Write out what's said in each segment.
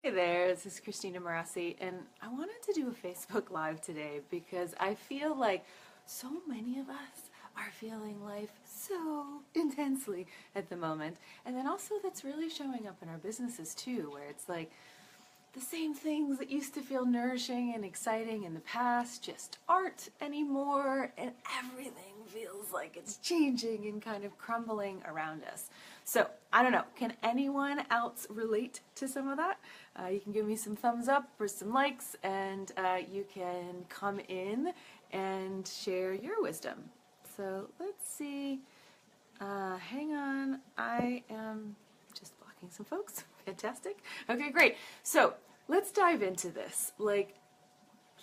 Hey there, this is Christina Marassi, and I wanted to do a Facebook Live today because I feel like so many of us are feeling life so intensely at the moment. And then also that's really showing up in our businesses too, where it's like the same things that used to feel nourishing and exciting in the past just aren't anymore, and everything feels like it's changing and kind of crumbling around us. So, I don't know, can anyone else relate to some of that? You can give me some thumbs up or some likes, and you can come in and share your wisdom. So, let's see. Hang on, I am just blocking some folks. Fantastic. Okay, great. So let's dive into this. Like,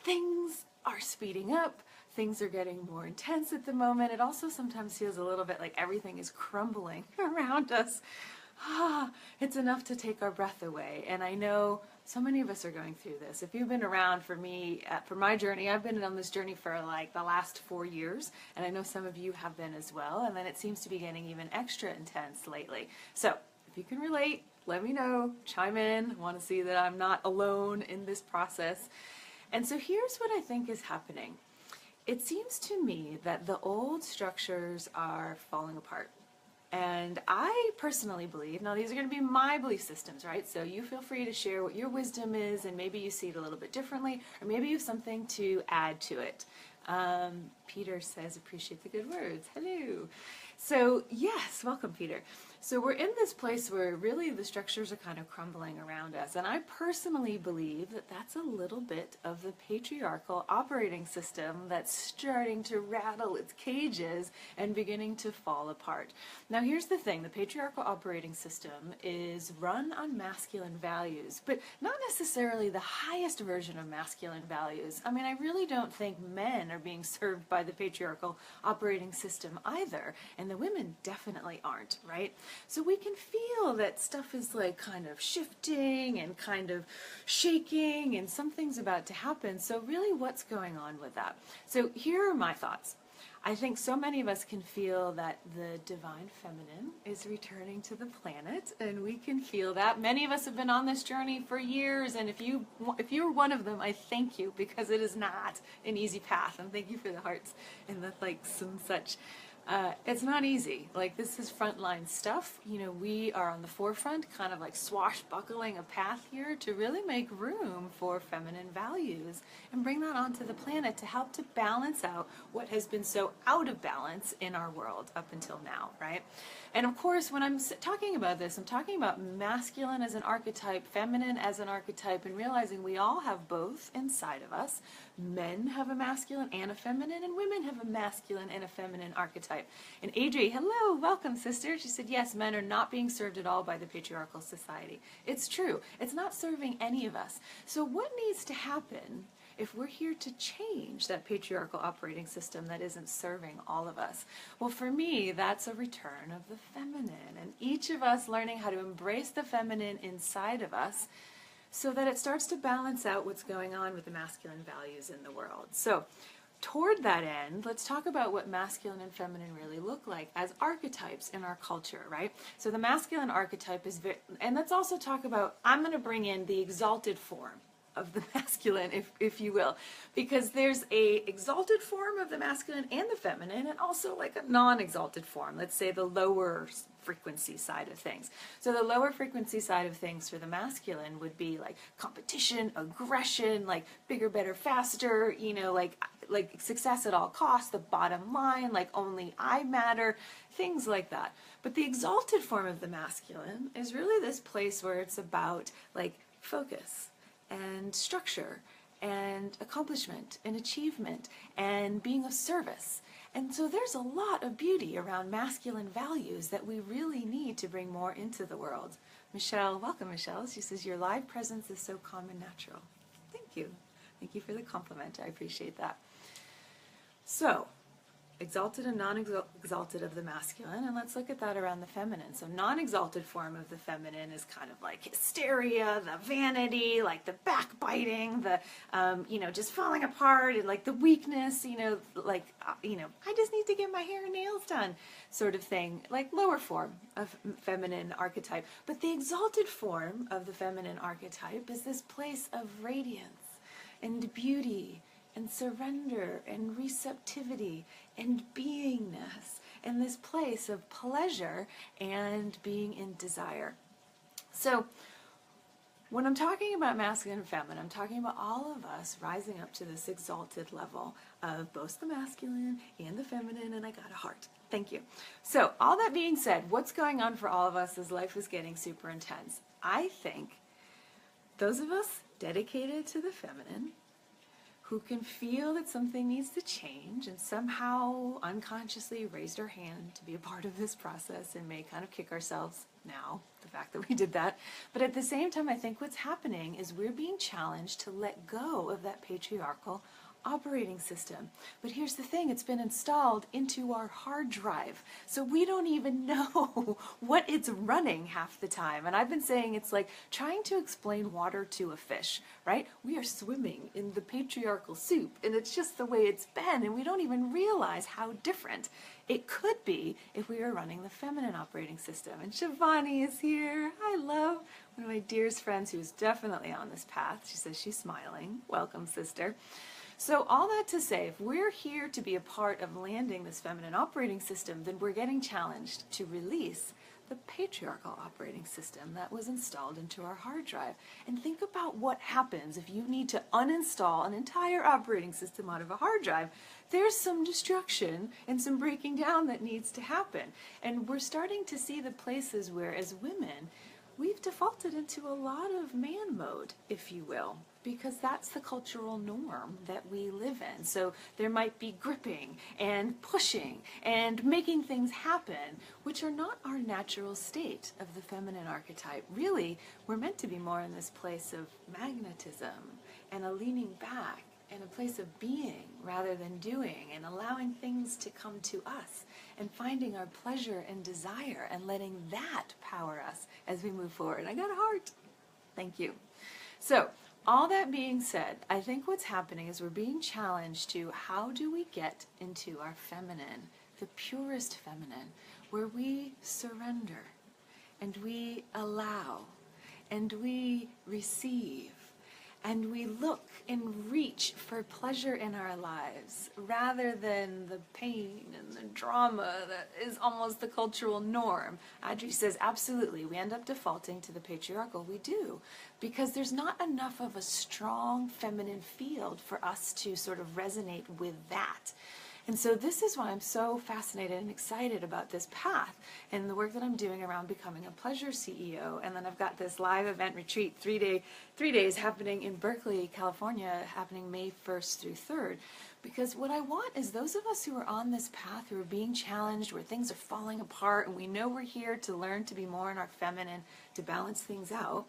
things are speeding up. Things are getting more intense at the moment. It also sometimes feels a little bit like everything is crumbling around us. It's enough to take our breath away. And I know so many of us are going through this. If you've been around for me, for my journey, I've been on this journey for like the last 4 years, and I know some of you have been as well, and then it seems to be getting even extra intense lately. So if you can relate, let me know, chime in. I want to see that I'm not alone in this process. And so here's what I think is happening. It seems to me that the old structures are falling apart. And I personally believe, now these are going to be my belief systems, right? So you feel free to share what your wisdom is, and maybe you see it a little bit differently, or maybe you have something to add to it. Peter says, appreciate the good words. Hello. So yes, welcome, Peter. So we're in this place where really the structures are kind of crumbling around us. And I personally believe that that's a little bit of the patriarchal operating system that's starting to rattle its cages and beginning to fall apart. Now here's the thing, the patriarchal operating system is run on masculine values, but not necessarily the highest version of masculine values. I mean, I really don't think men are being served by the patriarchal operating system either, and the women definitely aren't, right? So we can feel that stuff is like kind of shifting and kind of shaking, and something's about to happen. So really, what's going on with that? So here are my thoughts. I think so many of us can feel that the divine feminine is returning to the planet, and we can feel that. Many of us have been on this journey for years, and if you're one of them, I thank you, because it is not an easy path, and thank you for the hearts and the likes and such. It's not easy. Like, this is frontline stuff. You know, we are on the forefront, kind of like swashbuckling a path here to really make room for feminine values and bring that onto the planet to help to balance out what has been so out of balance in our world up until now, right? And of course, when I'm talking about this, I'm talking about masculine as an archetype, feminine as an archetype, and realizing we all have both inside of us. Men have a masculine and a feminine, and women have a masculine and a feminine archetype. And Adri, hello, welcome, sister. She said, yes, men are not being served at all by the patriarchal society. It's true. It's not serving any of us. So what needs to happen if we're here to change that patriarchal operating system that isn't serving all of us? Well, for me, that's a return of the feminine, and each of us learning how to embrace the feminine inside of us so that it starts to balance out what's going on with the masculine values in the world. So toward that end, let's talk about what masculine and feminine really look like as archetypes in our culture, right? So the masculine archetype is and let's also talk about, I'm going to bring in the exalted form of the masculine, if you will, because there's a exalted form of the masculine and the feminine, and also like a non-exalted form, let's say the lower frequency side of things. So the lower frequency side of things for the masculine would be like competition, aggression, like bigger, better, faster, you know, like success at all costs, the bottom line, like only I matter, things like that. But the exalted form of the masculine is really this place where it's about like focus and structure and accomplishment and achievement and being of service. And so there's a lot of beauty around masculine values that we really need to bring more into the world. Michelle, welcome, Michelle. She says, your live presence is so calm and natural. Thank you. Thank you for the compliment. I appreciate that. So exalted and non-exalted of the masculine, and let's look at that around the feminine. So non-exalted form of the feminine is kind of like hysteria, the vanity, like the backbiting, the, just falling apart, and like the weakness, I just need to get my hair and nails done sort of thing, like lower form of feminine archetype. But the exalted form of the feminine archetype is this place of radiance and beauty and surrender and receptivity and beingness, and this place of pleasure and being in desire. So when I'm talking about masculine and feminine, I'm talking about all of us rising up to this exalted level of both the masculine and the feminine, and I got a heart. Thank you. So all that being said, what's going on for all of us as life is getting super intense? I think those of us dedicated to the feminine, who can feel that something needs to change and somehow unconsciously raised our hand to be a part of this process and may kind of kick ourselves now, the fact that we did that. But at the same time, I think what's happening is we're being challenged to let go of that patriarchal operating system. But here's the thing, it's been installed into our hard drive. So we don't even know what it's running half the time. And I've been saying it's like trying to explain water to a fish, right? We are swimming in the patriarchal soup, and it's just the way it's been, and we don't even realize how different it could be if we were running the feminine operating system. And Shivani is here. I love one of my dearest friends who's definitely on this path. She says she's smiling. Welcome, sister. So all that to say, if we're here to be a part of landing this feminine operating system, then we're getting challenged to release the patriarchal operating system that was installed into our hard drive. And think about what happens if you need to uninstall an entire operating system out of a hard drive. There's some destruction and some breaking down that needs to happen. And we're starting to see the places where, as women, we've defaulted into a lot of man mode, if you will, because that's the cultural norm that we live in. So there might be gripping and pushing and making things happen, which are not our natural state of the feminine archetype. Really, we're meant to be more in this place of magnetism and a leaning back and a place of being rather than doing, and allowing things to come to us and finding our pleasure and desire and letting that power us as we move forward. I got a heart. Thank you. So all that being said, I think what's happening is we're being challenged to how do we get into our feminine, the purest feminine, where we surrender and we allow and we receive and we look and reach for pleasure in our lives rather than the pain and the drama that is almost the cultural norm. Audrey says, absolutely, we end up defaulting to the patriarchal. We do, because there's not enough of a strong feminine field for us to sort of resonate with that. And so this is why I'm so fascinated and excited about this path and the work that I'm doing around becoming a pleasure CEO. And then I've got this live event retreat, 3 days happening in Berkeley, California, happening May 1st through 3rd. Because what I want is those of us who are on this path, who are being challenged, where things are falling apart, and we know we're here to learn to be more in our feminine, to balance things out,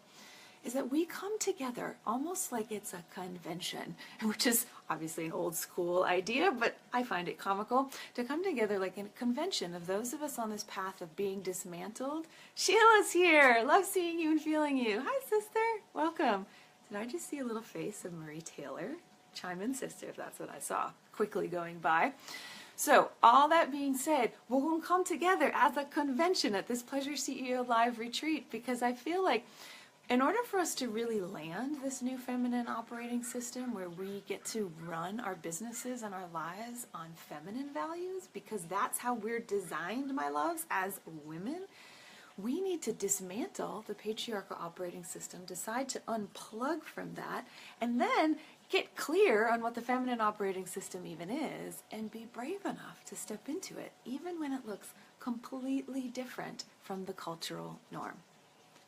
is that we come together almost like it's a convention, which is obviously an old school idea, but I find it comical to come together like a convention of those of us on this path of being dismantled. Sheila's here. Love seeing you and feeling you. Hi, sister. Welcome. Did I just see a little face of Marie Taylor? Chime in, sister, if that's what I saw quickly going by. So all that being said, we're going to come together as a convention at this Pleasure CEO Live retreat, because I feel like in order for us to really land this new feminine operating system where we get to run our businesses and our lives on feminine values, because that's how we're designed, my loves, as women, we need to dismantle the patriarchal operating system, decide to unplug from that, and then get clear on what the feminine operating system even is, and be brave enough to step into it, even when it looks completely different from the cultural norm.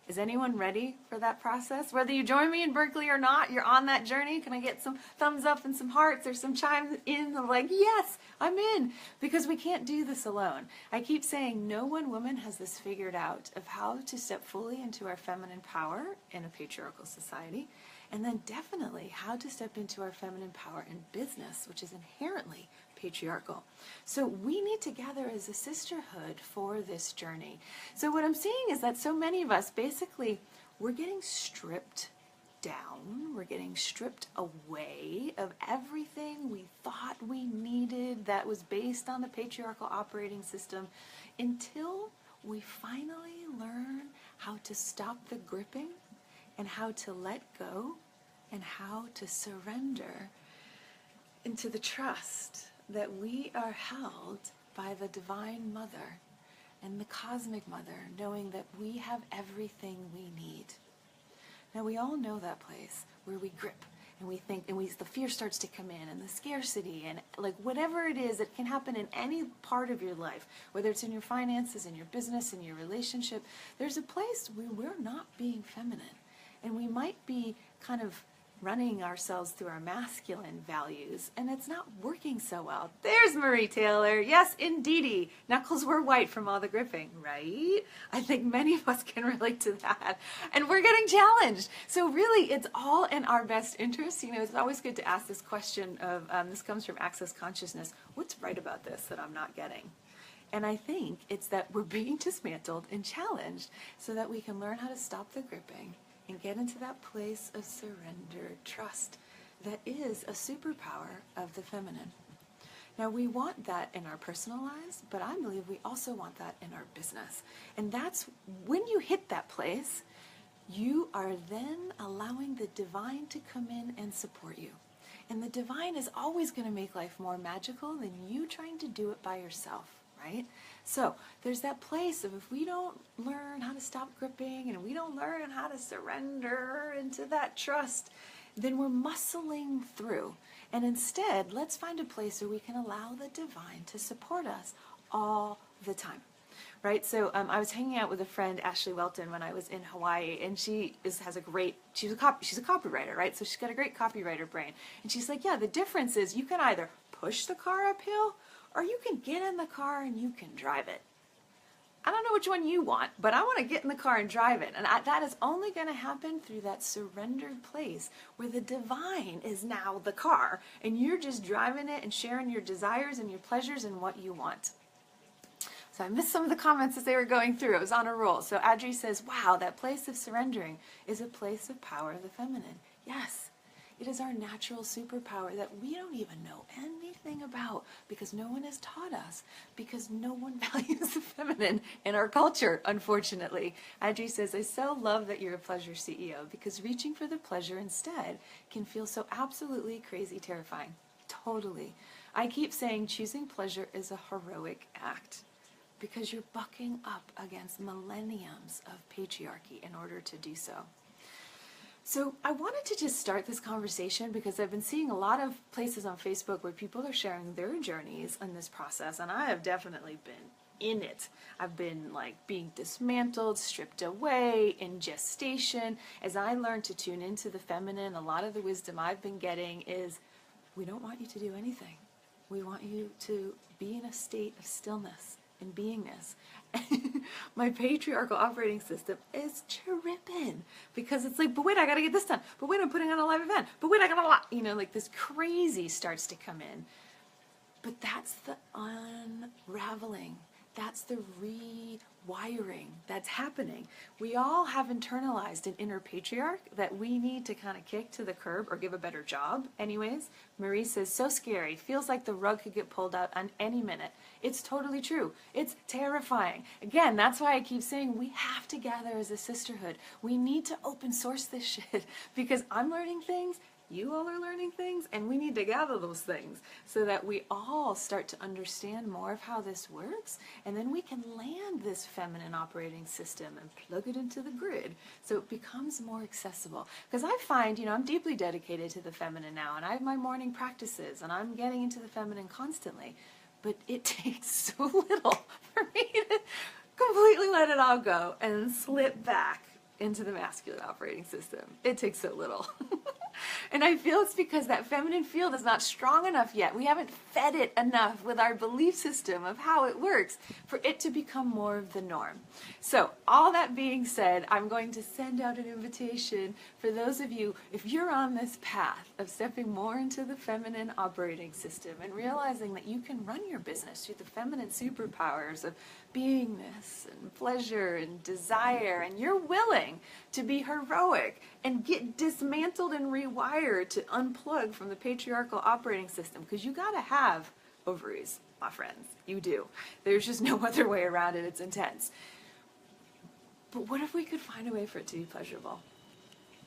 Is anyone ready for that process? Whether you join me in Berkeley or not, you're on that journey. Can I get some thumbs up and some hearts or some chimes in of like, yes, I'm in? Because we can't do this alone. I keep saying no one woman has this figured out of how to step fully into our feminine power in a patriarchal society, and then definitely how to step into our feminine power in business, which is inherently patriarchal. So we need to gather as a sisterhood for this journey. So what I'm seeing is that so many of us, basically, we're getting stripped down, we're getting stripped away of everything we thought we needed that was based on the patriarchal operating system, until we finally learn how to stop the gripping and how to let go and how to surrender into the trust that we are held by the Divine Mother and the Cosmic Mother, knowing that we have everything we need. Now, we all know that place where we grip and we think, and the fear starts to come in, and the scarcity, and like whatever it is that can happen in any part of your life, whether it's in your finances, in your business, in your relationship, there's a place where we're not being feminine. And we might be kind of running ourselves through our masculine values, and it's not working so well. There's Marie Taylor. Yes, indeedy. Knuckles were white from all the gripping, right? I think many of us can relate to that. And we're getting challenged. So really, it's all in our best interest. You know, it's always good to ask this question of, this comes from Access Consciousness, what's right about this that I'm not getting? And I think it's that we're being dismantled and challenged so that we can learn how to stop the gripping and get into that place of surrender, trust, that is a superpower of the feminine. Now, we want that in our personal lives, but I believe we also want that in our business. And that's when you hit that place, you are then allowing the divine to come in and support you. And the divine is always going to make life more magical than you trying to do it by yourself, right? So there's that place of, if we don't learn how to stop gripping and we don't learn how to surrender into that trust, then we're muscling through. And instead, let's find a place where we can allow the divine to support us all the time. Right? So I was hanging out with a friend, Ashley Welton, when I was in Hawaii, and she's a copywriter, right? So she's got a great copywriter brain. And she's like, yeah, the difference is you can either push the car uphill, or you can get in the car and you can drive it. I don't know which one you want, but I want to get in the car and drive it. And that is only going to happen through that surrendered place where the divine is now the car, and you're just driving it and sharing your desires and your pleasures and what you want. So I missed some of the comments as they were going through. It was on a roll. So Adri says, wow, that place of surrendering is a place of power of the feminine. Yes, it is our natural superpower that we don't even know anything about, because no one has taught us, because no one values the feminine in our culture, unfortunately. Adri says, I so love that you're a pleasure CEO, because reaching for the pleasure instead can feel so absolutely crazy terrifying. Totally. I keep saying choosing pleasure is a heroic act, because you're bucking up against millenniums of patriarchy in order to do so. So I wanted to just start this conversation because I've been seeing a lot of places on Facebook where people are sharing their journeys in this process, and I have definitely been in it. I've been like being dismantled, stripped away, in gestation. As I learn to tune into the feminine, a lot of the wisdom I've been getting is, we don't want you to do anything. We want you to be in a state of stillness and beingness. My patriarchal operating system is tripping, because it's like, but wait, I gotta get this done. But wait, I'm putting on a live event. But wait, I gotta, like this crazy starts to come in. But that's the unraveling. That's the rewiring that's happening. We all have internalized an inner patriarch that we need to kind of kick to the curb or give a better job. Anyways, Marie says, so scary. Feels like the rug could get pulled out on any minute. It's totally true. It's terrifying. Again, that's why I keep saying we have to gather as a sisterhood. We need to open source this shit, because I'm learning things, you all are learning things, and we need to gather those things so that we all start to understand more of how this works, and then we can land this feminine operating system and plug it into the grid so it becomes more accessible. Because I find, I'm deeply dedicated to the feminine now, and I have my morning practices, and I'm getting into the feminine constantly, but it takes so little for me to completely let it all go and slip back into the masculine operating system. It takes so little. And I feel it's because that feminine field is not strong enough yet. We haven't fed it enough with our belief system of how it works for it to become more of the norm. So all that being said, I'm going to send out an invitation for those of you, if you're on this path of stepping more into the feminine operating system and realizing that you can run your business through the feminine superpowers of beingness and pleasure and desire, and you're willing to be heroic and get dismantled and rewired to unplug from the patriarchal operating system, because you got to have ovaries, my friends. You do. There's just no other way around it. It's intense. But what if we could find a way for it to be pleasurable?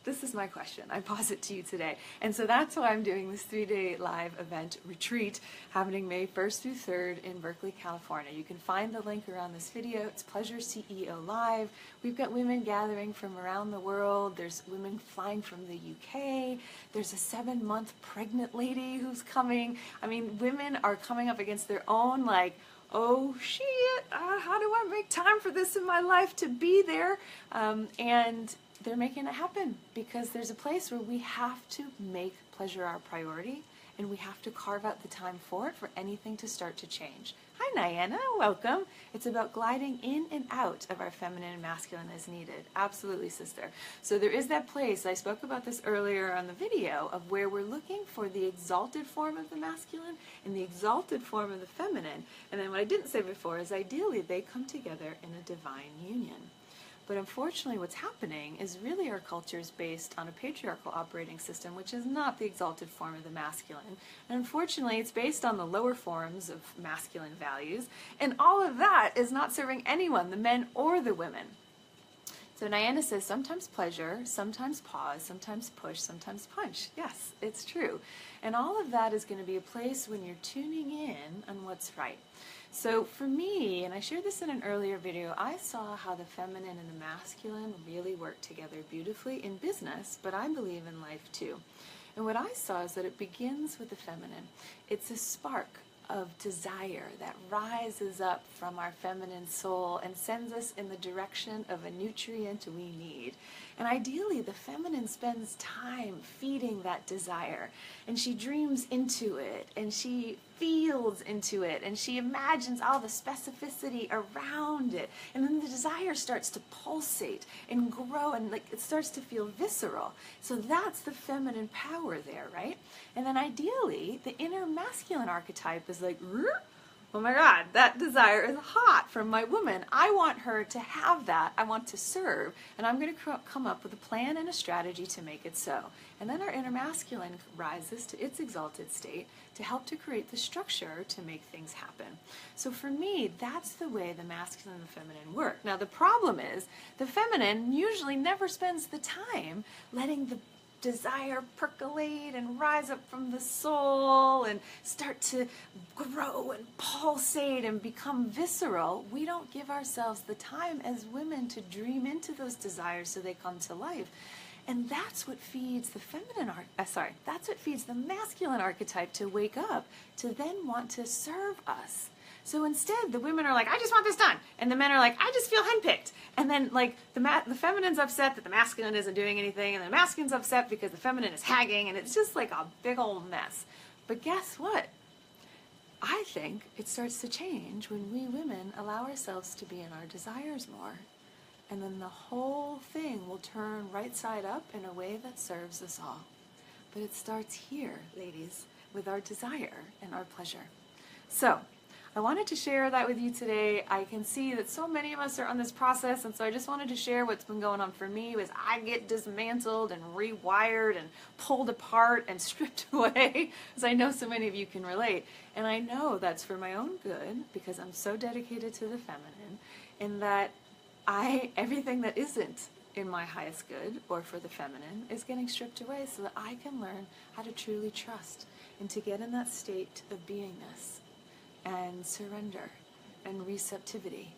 This is my question. I posit to you today. And so that's why I'm doing this 3-day live event retreat happening May 1st through 3rd in Berkeley, California. You can find the link around this video. It's Pleasure CEO Live. We've got women gathering from around the world. There's women flying from the UK. There's a 7-month pregnant lady who's coming. I mean, women are coming up against their own, like, oh shit, how do I make time for this in my life to be there? And they're making it happen because there's a place where we have to make pleasure our priority, and we have to carve out the time for it for anything to start to change. Hi Niana, welcome. It's about gliding in and out of our feminine and masculine as needed. Absolutely, sister. So there is that place, I spoke about this earlier on the video, of where we're looking for the exalted form of the masculine and the exalted form of the feminine. And then what I didn't say before is ideally they come together in a divine union. But unfortunately what's happening is really our culture is based on a patriarchal operating system, which is not the exalted form of the masculine. And unfortunately it's based on the lower forms of masculine values, and all of that is not serving anyone, the men or the women. So Niana says, sometimes pleasure, sometimes pause, sometimes push, sometimes punch. Yes, it's true. And all of that is going to be a place when you're tuning in on what's right. So for me, and I shared this in an earlier video, I saw how the feminine and the masculine really work together beautifully in business, but I believe in life too. And what I saw is that it begins with the feminine. It's a spark of desire that rises up from our feminine soul and sends us in the direction of a nutrient we need. And ideally, the feminine spends time feeding that desire, and she dreams into it, and she feels into it, and she imagines all the specificity around it, and then the desire starts to pulsate and grow, and like it starts to feel visceral. So that's the feminine power there, right? And then ideally, the inner masculine archetype is like, oh my God, that desire is hot from my woman. I want her to have that. I want to serve. And I'm going to come up with a plan and a strategy to make it so. And then our inner masculine rises to its exalted state to help to create the structure to make things happen. So for me, that's the way the masculine and the feminine work. Now the problem is the feminine usually never spends the time letting the desire percolate and rise up from the soul and start to grow and pulsate and become visceral. We don't give ourselves the time as women to dream into those desires so they come to life. And that's what feeds the that's what feeds the masculine archetype to wake up, to then want to serve us. So instead, the women are like, I just want this done. And the men are like, I just feel henpicked. And then like the feminine's upset that the masculine isn't doing anything, and the masculine's upset because the feminine is hagging, and it's just like a big old mess. But guess what? I think it starts to change when we women allow ourselves to be in our desires more. And then the whole thing will turn right side up in a way that serves us all. But it starts here, ladies, with our desire and our pleasure. So I wanted to share that with you today. I can see that so many of us are on this process, and so I just wanted to share what's been going on for me as I get dismantled and rewired and pulled apart and stripped away, as I know so many of you can relate. And I know that's for my own good, because I'm so dedicated to the feminine, in that everything that isn't in my highest good or for the feminine is getting stripped away so that I can learn how to truly trust and to get in that state of beingness and surrender and receptivity.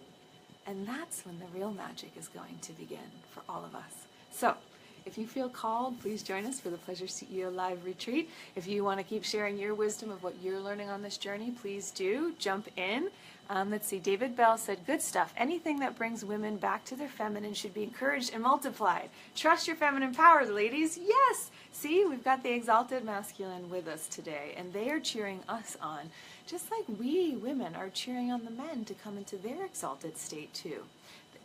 And that's when the real magic is going to begin for all of us. So if you feel called, please join us for the Pleasure CEO Live Retreat. If you want to keep sharing your wisdom of what you're learning on this journey, please do jump in. Let's see, David Bell said, good stuff. Anything that brings women back to their feminine should be encouraged and multiplied. Trust your feminine power, ladies. Yes! See, we've got the exalted masculine with us today, and they are cheering us on, just like we women are cheering on the men to come into their exalted state too.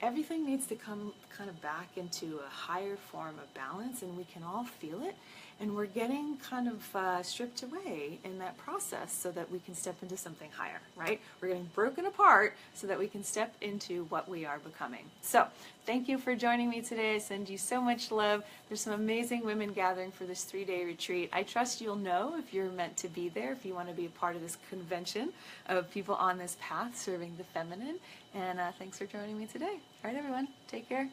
Everything needs to come kind of back into a higher form of balance, and we can all feel it, and we're getting kind of stripped away in that process so that we can step into something higher, right? We're getting broken apart so that we can step into what we are becoming. So thank you for joining me today. I send you so much love. There's some amazing women gathering for this 3-day retreat. I trust you'll know if you're meant to be there, if you want to be a part of this convention of people on this path serving the feminine. And thanks for joining me today. All right, everyone, take care.